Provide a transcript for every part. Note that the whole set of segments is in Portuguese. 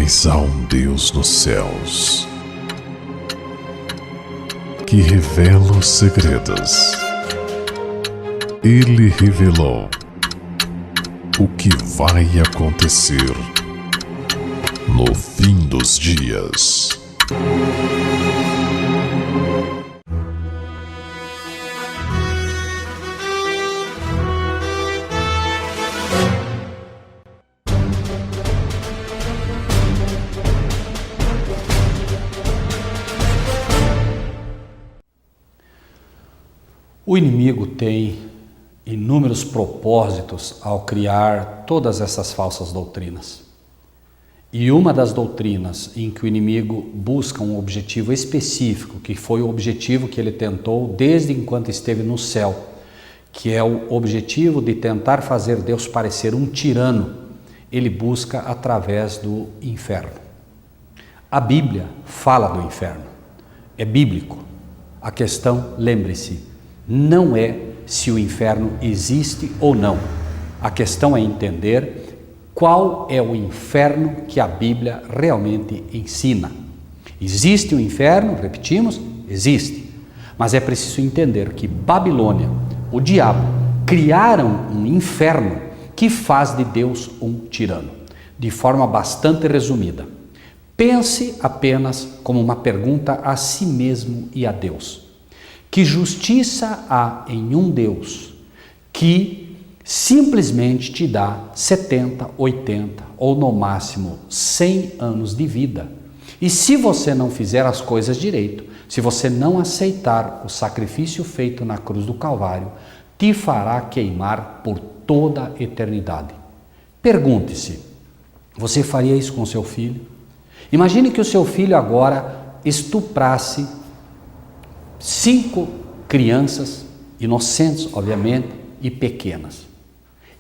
Mas há um Deus nos céus que revela os segredos. Ele revelou o que vai acontecer no fim dos dias. O inimigo tem inúmeros propósitos ao criar todas essas falsas doutrinas. E uma das doutrinas em que o inimigo busca um objetivo específico, que foi o objetivo que ele tentou desde enquanto esteve no céu, que é o objetivo de tentar fazer Deus parecer um tirano, ele busca através do inferno. A Bíblia fala do inferno, é bíblico. A questão, lembre-se, não é se o inferno existe ou não. A questão é entender qual é o inferno que a Bíblia realmente ensina. Existe o inferno, repetimos, existe. Mas é preciso entender que Babilônia, o diabo, criaram um inferno que faz de Deus um tirano. De forma bastante resumida. Pense apenas como uma pergunta a si mesmo e a Deus. Que justiça há em um Deus que simplesmente te dá 70, 80 ou no máximo 100 anos de vida? E se você não fizer as coisas direito, se você não aceitar o sacrifício feito na cruz do Calvário, te fará queimar por toda a eternidade. Pergunte-se, você faria isso com seu filho? Imagine que o seu filho agora estuprasse 5 crianças, inocentes, obviamente, e pequenas.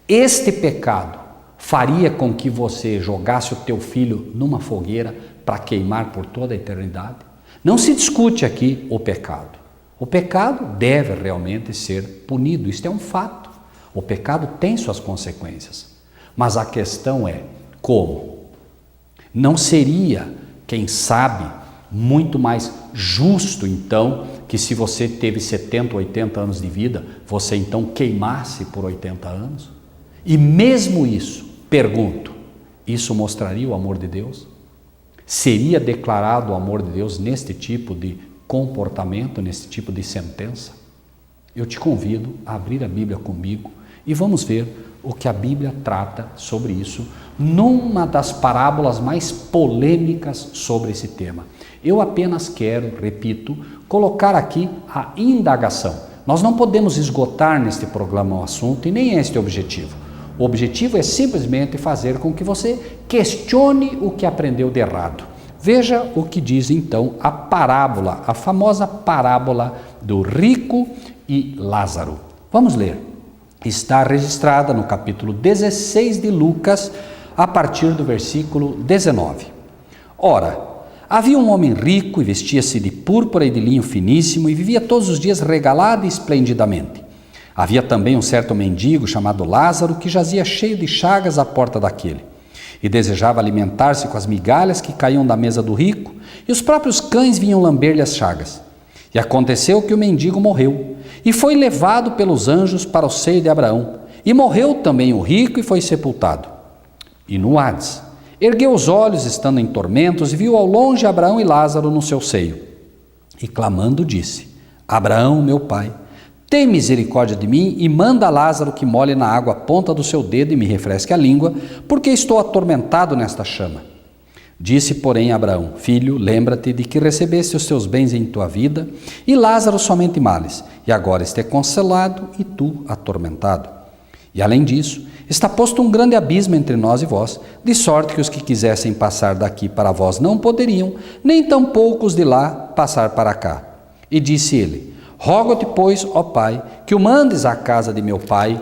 Este pecado faria com que você jogasse o teu filho numa fogueira para queimar por toda a eternidade? Não se discute aqui o pecado. O pecado deve realmente ser punido, isto é um fato. O pecado tem suas consequências. Mas a questão é como? Não seria, quem sabe, muito mais justo, então, que se você teve 70, 80 anos de vida, você então queimasse por 80 anos? E mesmo isso, pergunto, isso mostraria o amor de Deus? Seria declarado o amor de Deus neste tipo de comportamento, nesse tipo de sentença? Eu te convido a abrir a Bíblia comigo e vamos ver o que a Bíblia trata sobre isso, numa das parábolas mais polêmicas sobre esse tema. Eu apenas quero, repito, colocar aqui a indagação. Nós não podemos esgotar neste programa o assunto e nem é este o objetivo. O objetivo é simplesmente fazer com que você questione o que aprendeu de errado. Veja o que diz então a parábola, a famosa parábola do rico e Lázaro. Vamos ler. Está registrada no capítulo 16 de Lucas, a partir do versículo 19. Ora, havia um homem rico e vestia-se de púrpura e de linho finíssimo e vivia todos os dias regalado e esplendidamente. Havia também um certo mendigo chamado Lázaro que jazia cheio de chagas à porta daquele e desejava alimentar-se com as migalhas que caíam da mesa do rico, e os próprios cães vinham lamber-lhe as chagas. E aconteceu que o mendigo morreu e foi levado pelos anjos para o seio de Abraão, e morreu também o rico e foi sepultado. E no Hades, ergueu os olhos estando em tormentos e viu ao longe Abraão e Lázaro no seu seio. E clamando disse: Abraão, meu pai, tem misericórdia de mim e manda a Lázaro que molhe na água a ponta do seu dedo e me refresque a língua, porque estou atormentado nesta chama. Disse, porém, Abraão: Filho, lembra-te de que recebeste os teus bens em tua vida, e Lázaro somente males, e agora este é consolado e tu atormentado. E além disso, está posto um grande abismo entre nós e vós, de sorte que os que quisessem passar daqui para vós não poderiam, nem tampouco os de lá passar para cá. E disse ele: Rogo-te, pois, ó Pai, que o mandes à casa de meu pai,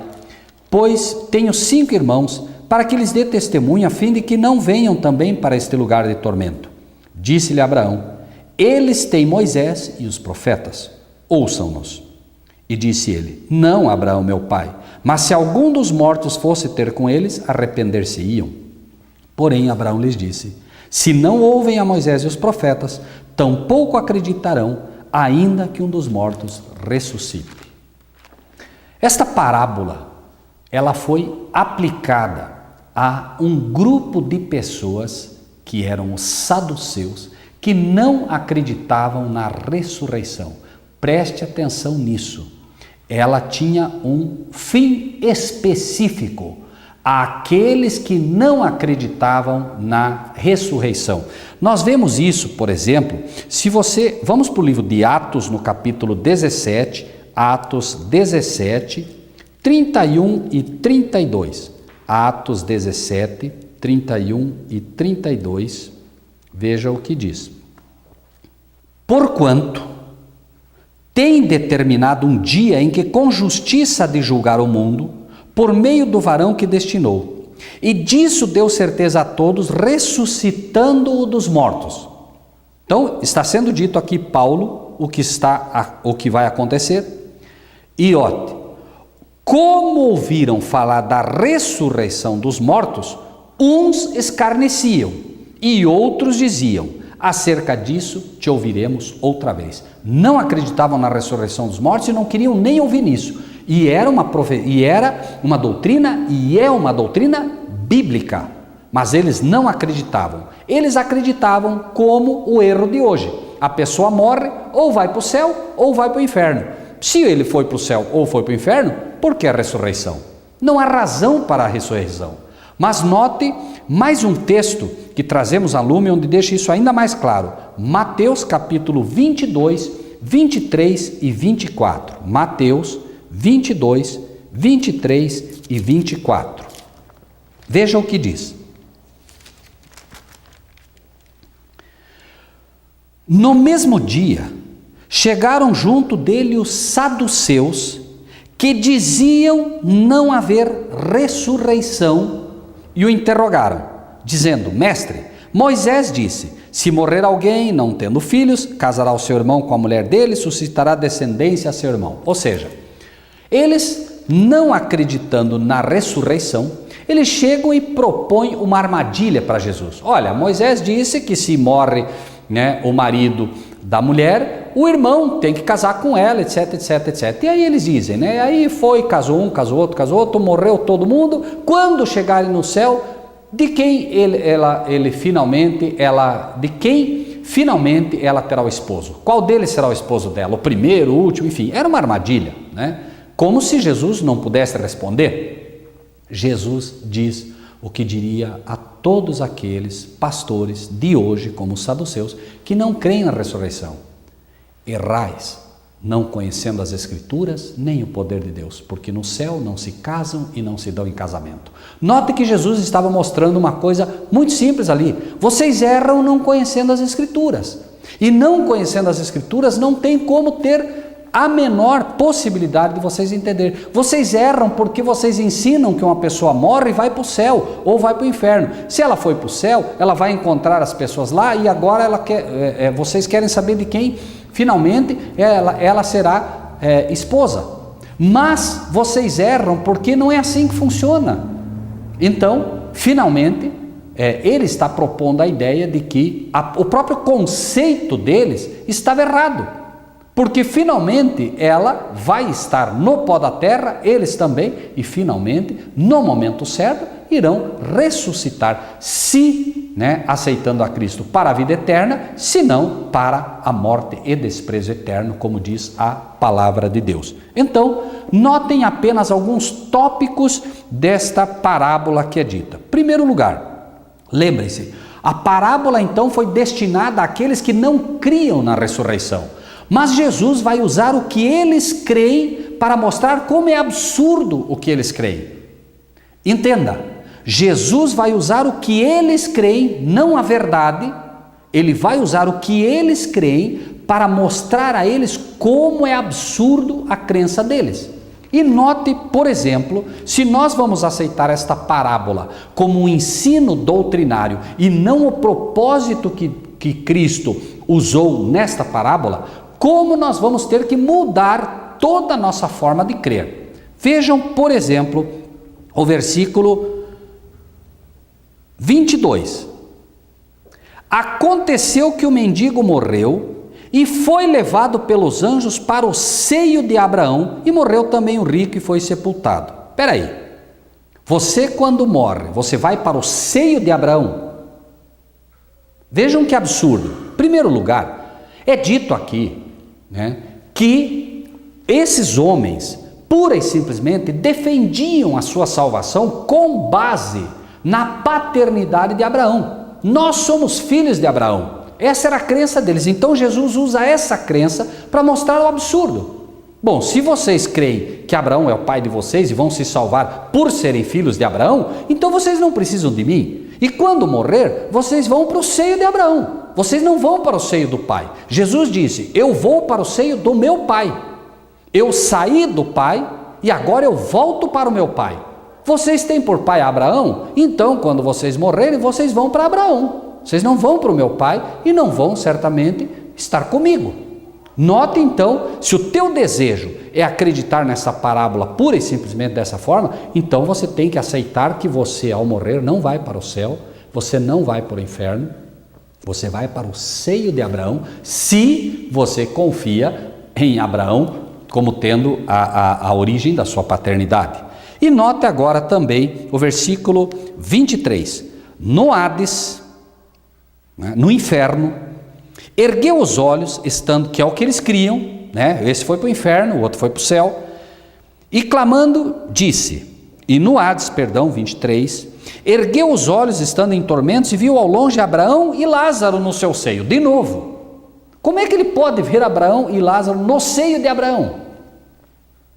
pois tenho 5 irmãos, para que lhes dê testemunho, a fim de que não venham também para este lugar de tormento. Disse-lhe Abraão: Eles têm Moisés e os profetas, ouçam-nos. E disse ele: Não, Abraão, meu pai, mas se algum dos mortos fosse ter com eles, arrepender-se-iam. Porém Abraão lhes disse: Se não ouvem a Moisés e os profetas, tampouco acreditarão, ainda que um dos mortos ressuscite. Esta parábola, ela foi aplicada a um grupo de pessoas que eram os saduceus, que não acreditavam na ressurreição. Preste atenção nisso. Ela tinha um fim específico àqueles que não acreditavam na ressurreição. Nós vemos isso, por exemplo, vamos para o livro de Atos, no capítulo 17, Atos 17, 31 e 32. Atos 17, 31 e 32, veja o que diz. Porquanto tem determinado um dia em que com justiça há de julgar o mundo, por meio do varão que destinou. E disso deu certeza a todos, ressuscitando-o dos mortos. Então, está sendo dito aqui, Paulo, o que vai acontecer. Iote, como ouviram falar da ressurreição dos mortos, uns escarneciam e outros diziam, acerca disso te ouviremos outra vez. Não acreditavam na ressurreição dos mortos e não queriam nem ouvir nisso. E era uma doutrina, e é uma doutrina bíblica, mas eles não acreditavam. Eles acreditavam como o erro de hoje. A pessoa morre, ou vai para o céu, ou vai para o inferno. Se ele foi para o céu ou foi para o inferno, por que a ressurreição? Não há razão para a ressurreição. Mas note mais um texto que trazemos a lume, onde deixa isso ainda mais claro. Mateus capítulo 22, 23 e 24. Mateus 22, 23 e 24. Veja o que diz. No mesmo dia, chegaram junto dele os saduceus, que diziam não haver ressurreição, e o interrogaram, dizendo, mestre, Moisés disse, se morrer alguém não tendo filhos, casará o seu irmão com a mulher dele, suscitará descendência a seu irmão. Ou seja, eles não acreditando na ressurreição, eles chegam e propõem uma armadilha para Jesus. Olha, Moisés disse que se morre, o marido da mulher, o irmão tem que casar com ela, etc, etc, etc. E aí eles dizem, aí foi, casou um, casou outro, morreu todo mundo. Quando chegarem no céu, de quem finalmente ela terá o esposo? Qual deles será o esposo dela? O primeiro, o último, enfim, era uma armadilha, Como se Jesus não pudesse responder. Jesus diz o que diria a todos aqueles pastores de hoje, como os saduceus, que não creem na ressurreição. Errais, não conhecendo as Escrituras, nem o poder de Deus, porque no céu não se casam e não se dão em casamento. Note que Jesus estava mostrando uma coisa muito simples ali. Vocês erram não conhecendo as Escrituras. E não conhecendo as Escrituras não tem como ter a menor possibilidade de vocês entenderem. Vocês erram porque vocês ensinam que uma pessoa morre e vai para o céu ou vai para o inferno. Se ela foi para o céu, ela vai encontrar as pessoas lá e agora vocês querem saber de quem finalmente ela será esposa. Mas vocês erram porque não é assim que funciona. Então, finalmente, ele está propondo a ideia de que o próprio conceito deles estava errado. Porque finalmente ela vai estar no pó da terra, eles também, e finalmente, no momento certo, irão ressuscitar, se aceitando a Cristo para a vida eterna, se não para a morte e desprezo eterno, como diz a palavra de Deus. Então, notem apenas alguns tópicos desta parábola que é dita. Primeiro lugar, lembrem-se, a parábola então foi destinada àqueles que não criam na ressurreição. Mas Jesus vai usar o que eles creem para mostrar como é absurdo o que eles creem. Entenda, Jesus vai usar o que eles creem, não a verdade. Ele vai usar o que eles creem para mostrar a eles como é absurdo a crença deles. E note, por exemplo, se nós vamos aceitar esta parábola como um ensino doutrinário e não o propósito que Cristo usou nesta parábola, como nós vamos ter que mudar toda a nossa forma de crer. Vejam, por exemplo, o versículo 22. Aconteceu que o mendigo morreu e foi levado pelos anjos para o seio de Abraão, e morreu também o rico e foi sepultado. Espera aí, você quando morre, você vai para o seio de Abraão? Vejam que absurdo. Em primeiro lugar, é dito aqui, né, que esses homens, pura e simplesmente, defendiam a sua salvação com base na paternidade de Abraão. Nós somos filhos de Abraão. Essa era a crença deles. Então Jesus usa essa crença para mostrar o absurdo. Bom, se vocês creem que Abraão é o pai de vocês e vão se salvar por serem filhos de Abraão, então vocês não precisam de mim. E quando morrer, vocês vão para o seio de Abraão. Vocês não vão para o seio do pai. Jesus disse: eu vou para o seio do meu pai. Eu saí do pai e agora eu volto para o meu pai. Vocês têm por pai Abraão? Então, quando vocês morrerem, vocês vão para Abraão. Vocês não vão para o meu pai e não vão certamente estar comigo. Note então, se o teu desejo é acreditar nessa parábola pura e simplesmente dessa forma, então você tem que aceitar que você, ao morrer, não vai para o céu, você não vai para o inferno, você vai para o seio de Abraão, se você confia em Abraão como tendo a origem da sua paternidade. E note agora também o versículo 23. No Hades, né, no inferno, ergueu os olhos, estando, que é o que eles criam, né? Esse foi para o inferno, o outro foi para o céu, e clamando disse, e no Hades, 23, ergueu os olhos, estando em tormentos, e viu ao longe Abraão e Lázaro no seu seio. De novo, como é que ele pode ver Abraão e Lázaro no seio de Abraão?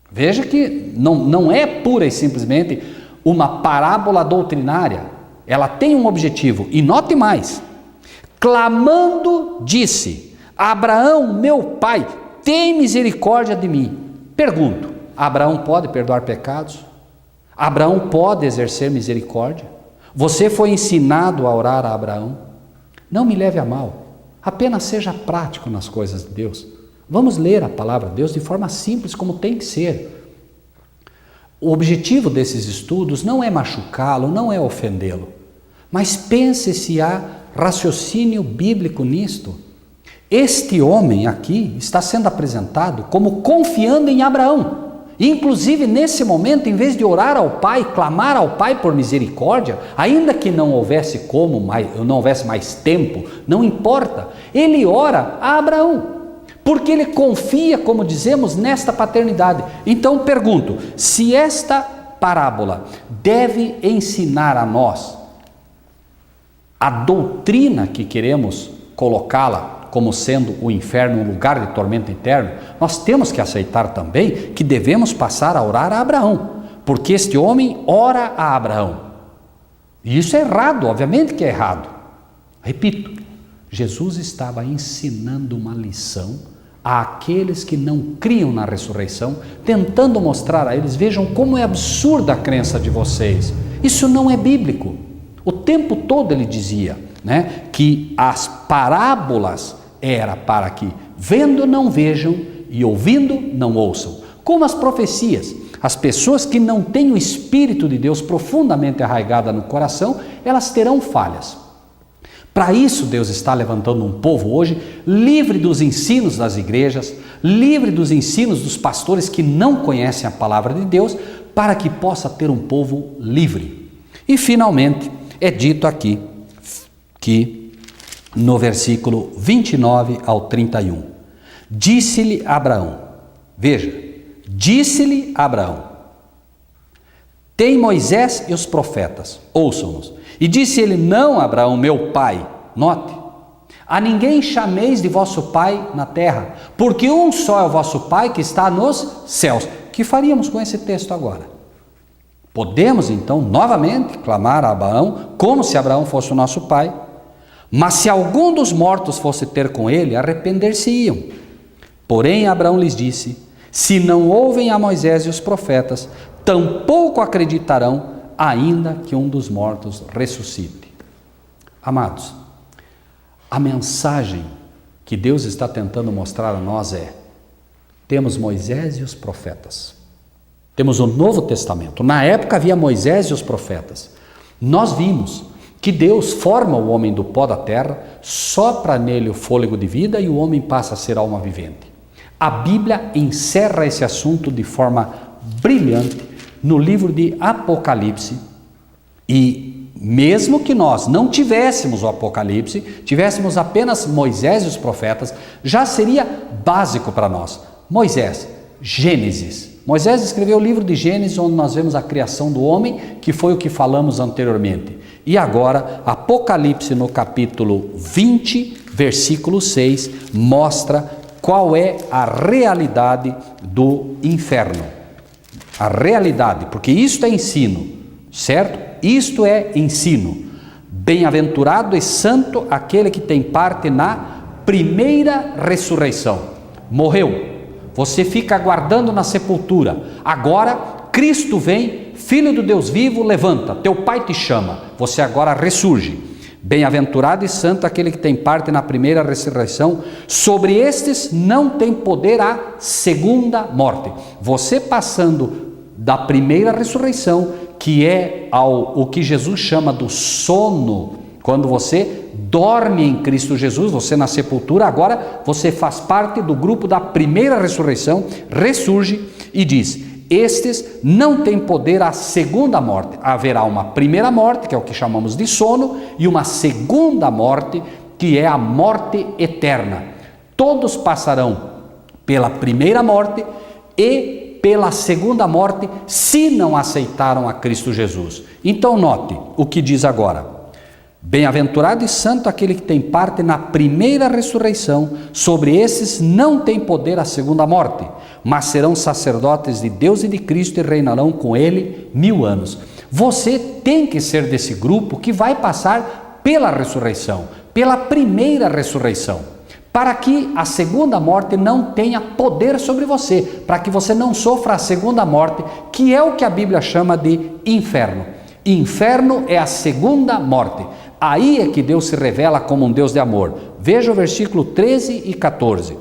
Veja que não é pura e simplesmente uma parábola doutrinária, ela tem um objetivo, e note mais, clamando disse, Abraão, meu pai, tem misericórdia de mim. Pergunto, Abraão pode perdoar pecados? Abraão pode exercer misericórdia? Você foi ensinado a orar a Abraão? Não me leve a mal, apenas seja prático nas coisas de Deus. Vamos ler a palavra de Deus de forma simples, como tem que ser. O objetivo desses estudos não é machucá-lo, não é ofendê-lo, mas pense se há raciocínio bíblico nisto. Este homem aqui está sendo apresentado como confiando em Abraão. Inclusive nesse momento, em vez de orar ao Pai, clamar ao Pai por misericórdia, ainda que não houvesse não houvesse mais tempo, não importa, ele ora a Abraão, porque ele confia, como dizemos, nesta paternidade. Então pergunto, se esta parábola deve ensinar a nós a doutrina que queremos colocá-la como sendo o inferno um lugar de tormento eterno, nós temos que aceitar também que devemos passar a orar a Abraão, porque este homem ora a Abraão. E isso é errado, obviamente que é errado. Repito, Jesus estava ensinando uma lição àqueles que não criam na ressurreição, tentando mostrar a eles, vejam como é absurda a crença de vocês. Isso não é bíblico. O tempo todo ele dizia, né, que as parábolas era para que vendo não vejam e ouvindo não ouçam. Como as profecias, as pessoas que não têm o Espírito de Deus profundamente arraigado no coração, elas terão falhas. Para isso Deus está levantando um povo hoje livre dos ensinos das igrejas, livre dos ensinos dos pastores que não conhecem a palavra de Deus, para que possa ter um povo livre. E finalmente é dito aqui que no versículo 29 ao 31, disse-lhe Abraão, veja, disse-lhe Abraão, tem Moisés e os profetas, ouçam-nos. E disse ele, não, Abraão, meu pai, note, a ninguém chameis de vosso pai na terra, porque um só é o vosso pai que está nos céus. O que faríamos com esse texto agora? Podemos então novamente clamar a Abraão, como se Abraão fosse o nosso pai, mas se algum dos mortos fosse ter com ele, arrepender-se-iam. Porém Abraão lhes disse, se não ouvem a Moisés e os profetas, tampouco acreditarão, ainda que um dos mortos ressuscite. Amados, a mensagem que Deus está tentando mostrar a nós é, temos Moisés e os profetas, temos o Novo Testamento, na época havia Moisés e os profetas, nós vimos que Deus forma o homem do pó da terra, sopra nele o fôlego de vida e o homem passa a ser alma vivente. A Bíblia encerra esse assunto de forma brilhante no livro de Apocalipse. E mesmo que nós não tivéssemos o Apocalipse, tivéssemos apenas Moisés e os profetas, já seria básico para nós. Moisés, Gênesis. Moisés escreveu o livro de Gênesis, onde nós vemos a criação do homem, que foi o que falamos anteriormente. E agora, Apocalipse no capítulo 20, versículo 6, mostra qual é a realidade do inferno. A realidade, porque isto é ensino, certo? Isto é ensino. Bem-aventurado e santo aquele que tem parte na primeira ressurreição. Morreu. Você fica aguardando na sepultura. Agora, Cristo vem, Filho do Deus vivo, levanta. Teu Pai te chama. Você agora ressurge. Bem-aventurado e santo aquele que tem parte na primeira ressurreição. Sobre estes não tem poder a segunda morte. Você passando da primeira ressurreição, que é o que Jesus chama do sono, quando você dorme em Cristo Jesus, você na sepultura, agora você faz parte do grupo da primeira ressurreição, ressurge e diz: estes não têm poder à segunda morte. Haverá uma primeira morte, que é o que chamamos de sono, e uma segunda morte, que é a morte eterna. Todos passarão pela primeira morte e pela segunda morte, se não aceitaram a Cristo Jesus. Então note o que diz agora: bem-aventurado e santo aquele que tem parte na primeira ressurreição. Sobre esses não tem poder a segunda morte, mas serão sacerdotes de Deus e de Cristo e reinarão com ele 1000 anos. Você tem que ser desse grupo que vai passar pela ressurreição, pela primeira ressurreição, para que a segunda morte não tenha poder sobre você, para que você não sofra a segunda morte, que é o que a Bíblia chama de inferno. Inferno é a segunda morte. Aí é que Deus se revela como um Deus de amor. Veja o versículo 13 e 14.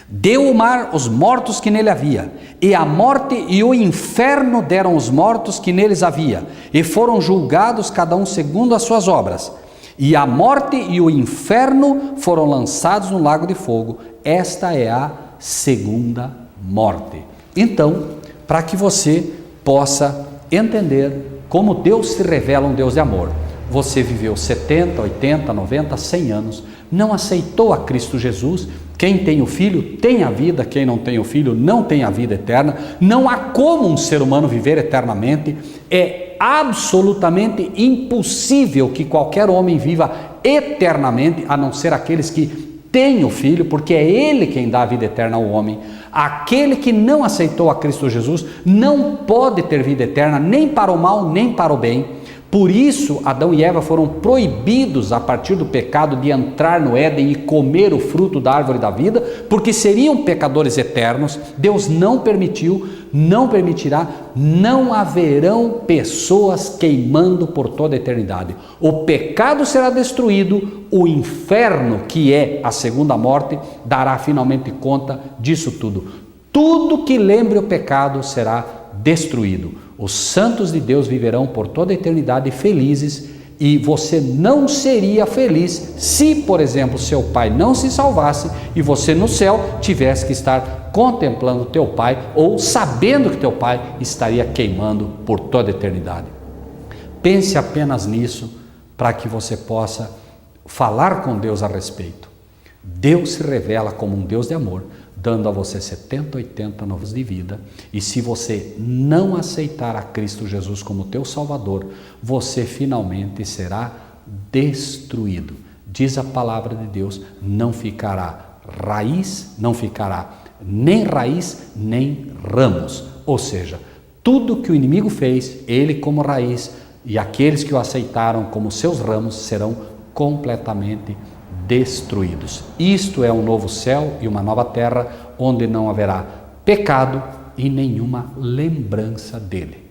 Deu o mar os mortos que nele havia, e a morte e o inferno deram os mortos que neles havia, e foram julgados cada um segundo as suas obras. E a morte e o inferno foram lançados no lago de fogo. Esta é a segunda morte. Então, para que você possa entender como Deus se revela um Deus de amor. Você viveu 70, 80, 90, 100 anos, não aceitou a Cristo Jesus. Quem tem o Filho tem a vida, quem não tem o Filho não tem a vida eterna. Não há como um ser humano viver eternamente. É absolutamente impossível que qualquer homem viva eternamente, a não ser aqueles que têm o Filho, porque é Ele quem dá a vida eterna ao homem. Aquele que não aceitou a Cristo Jesus não pode ter vida eterna, nem para o mal, nem para o bem. Por isso, Adão e Eva foram proibidos a partir do pecado de entrar no Éden e comer o fruto da árvore da vida, porque seriam pecadores eternos. Deus não permitiu, não permitirá, não haverão pessoas queimando por toda a eternidade. O pecado será destruído, o inferno, que é a segunda morte, dará finalmente conta disso tudo. Tudo que lembre o pecado será destruído. Os santos de Deus viverão por toda a eternidade felizes, e você não seria feliz se, por exemplo, seu pai não se salvasse e você no céu tivesse que estar contemplando teu pai ou sabendo que teu pai estaria queimando por toda a eternidade. Pense apenas nisso para que você possa falar com Deus a respeito. Deus se revela como um Deus de amor, dando a você 70, 80 anos de vida, e se você não aceitar a Cristo Jesus como teu Salvador, você finalmente será destruído. Diz a palavra de Deus: não ficará raiz, não ficará nem raiz, nem ramos. Ou seja, tudo que o inimigo fez, ele como raiz, e aqueles que o aceitaram como seus ramos serão completamente destruídos. Isto é um novo céu e uma nova terra, onde não haverá pecado e nenhuma lembrança dele.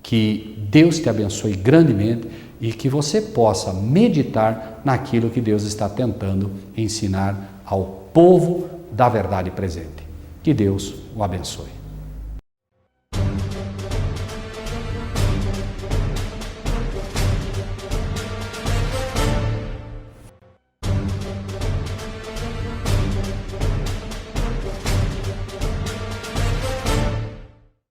Que Deus te abençoe grandemente e que você possa meditar naquilo que Deus está tentando ensinar ao povo da verdade presente. Que Deus o abençoe.